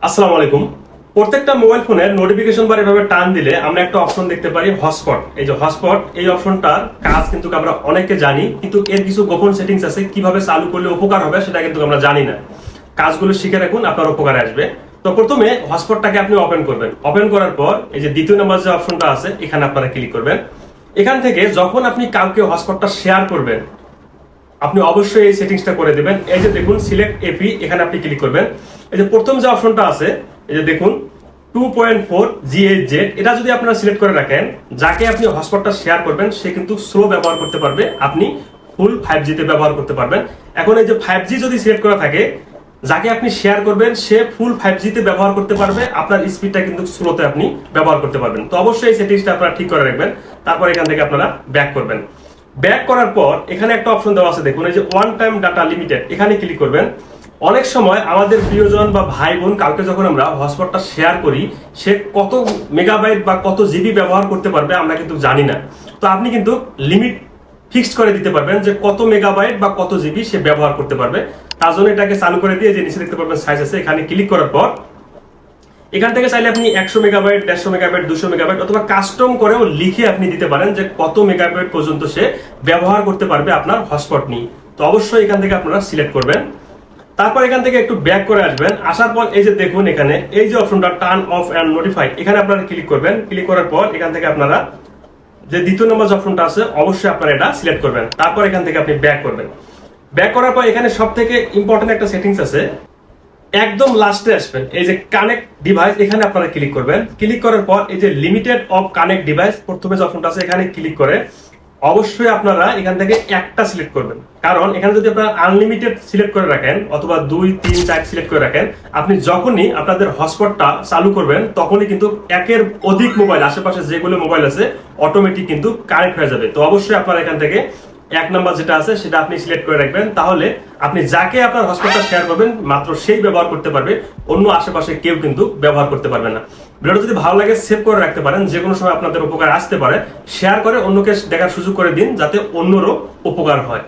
আসসালামু আলাইকুম। প্রত্যেকটা মোবাইল ফোনের নোটিফিকেশন বার এভাবে টান দিলে আমরা একটা অপশন দেখতে পারি হটস্পট। এই যে হটস্পট, এই অপশনটার কাজ কিন্তু আমরা অনেকে জানি, কিন্তু এর কিছু গোপন সেটিংস আছে, কিভাবে চালু করলে উপকার হবে সেটা কিন্তু আমরা জানি না। কাজগুলো শিখে রাখুন, আপনার উপকারে আসবে। তো প্রথমে হটস্পটটাকে আপনি ওপেন করবেন। ওপেন করার পর এই যে দ্বিতীয় নম্বর যে অপশনটা আছে এখানে আপনারা ক্লিক করবেন। এখান থেকে যখন আপনি কাউকে হটস্পটটা শেয়ার করবেন, আপনি অবশ্যই এই সেটিংসটা করে দেবেন। এই যে দেখুন সিলেক্ট এপি, এখানে আপনি ক্লিক করবেন। এই যে প্রথম যে অপশনটা আছে, এই যে দেখুন 2.4 GHz, এটা যদি আপনারা সিলেক্ট করে রাখেন, যাকে আপনি হটস্পটটা শেয়ার করবেন সে কিন্তু স্লো ব্যবহার করতে পারবে, আপনি ফুল 5G তে ব্যবহার করতে পারবেন। এখন এই যে 5G যদি সিলেক্ট করা থাকে, যাকে আপনি শেয়ার করবেন সে ফুল 5G তে ব্যবহার করতে পারবে, আপনার স্পিডটা কিন্তু স্লোতে আপনি ব্যবহার করতে পারবেন। তো অবশ্যই এই সেটিংসটা আপনারা ঠিক করে রাখবেন। তারপর এখান থেকে আপনারা ব্যাক করবেন। ব্যাক করার পর এখানে একটা অপশন দেওয়া আছে, দেখুন এই যে ওয়ান টাইম ডাটা লিমিটেড, এখানে ক্লিক করবেন। অনেক সময় আমাদের প্রিয়জন বা ভাই বোন কাউকে যখন আমরা হটস্পটটা শেয়ার করি, সে কত মেগাবাইট বা কত জিবি ব্যবহার করতে পারবে আমরা কিন্তু জানি না। তো আপনি কিন্তু লিমিট ফিক্সড করে দিতে পারবেন যে কত মেগাবাইট বা কত জিবি সে ব্যবহার করতে পারবে। তার জন্য এটাকে চালু করে দিয়ে যে নিচে দেখতে পারবেন সাইজ আছে, এখানে ক্লিক করার পর এখান থেকে চাইলে আপনি 100 মেগাবাইট, 150 মেগাবাইট, 200 মেগাবাইট অথবা কাস্টম করেও লিখে আপনি দিতে পারেন যে কত মেগাবাইট পর্যন্ত সে ব্যবহার করতে পারবে আপনার হটস্পট নিয়ে। তো অবশ্যই এখান থেকে আপনারা সিলেক্ট করবেন। তারপর এখান থেকে একটু ব্যাক করে আসবেন। আসার পর এই যে দেখুন এখানে এই যে অপশনটা টার্ন অফ এন্ড নোটিফাই, এখানে আপনারা ক্লিক করবেন। ক্লিক করার পর এখান থেকে আপনারা যে দ্বিতীয় নম্বর যে অপশনটা আছে অবশ্যই আপনারা এটা সিলেক্ট করবেন। তারপর এখান থেকে আপনি ব্যাক করবেন। ব্যাক করার পর এখানে সব থেকে ইম্পর্টেন্ট একটা সেটিংস আছে, একদম লাস্টে আসবেন, এই যে কানেক্ট ডিভাইস, এখানে আপনারা ক্লিক করবেন। ক্লিক করার পর এই যে লিমিটেড অফ কানেক্ট ডিভাইস প্রথমে যে অপশনটা আছে এখানে ক্লিক করে অবশ্যই আপনারা এখান থেকে একটা সিলেক্ট করবেন। কারণ এখানে যদি আপনারা আনলিমিটেড সিলেক্ট করে রাখেন অথবা 2, 3, 4 সিলেক্ট করে রাখেন, আপনি যখনই আপনাদের হটস্পটটা চালু করবেন তখনই কিন্তু একের অধিক মোবাইল, আশেপাশে যেগুলো মোবাইল আছে অটোমেটিক কিন্তু কানেক্ট হয়ে যাবে। তো অবশ্যই আপনারা এখান থেকে 1 নাম্বার যেটা আছে সেটা আপনি সিলেক্ট করে রাখবেন। তাহলে আপনি যাকে আপনার হটস্পটটা শেয়ার করবেন মাত্র সেই ব্যবহার করতে পারবে, অন্য আশেপাশে কেউ কিন্তু ব্যবহার করতে পারবে না। ভিডিওটা যদি ভালো লাগে সেভ করে রাখতে পারেন, যে কোনো সময় আপনাদের উপকার আসতে পারে। শেয়ার করে অন্যকে দেখার সুযোগ করে দিন যাতে অন্যরও উপকার হয়।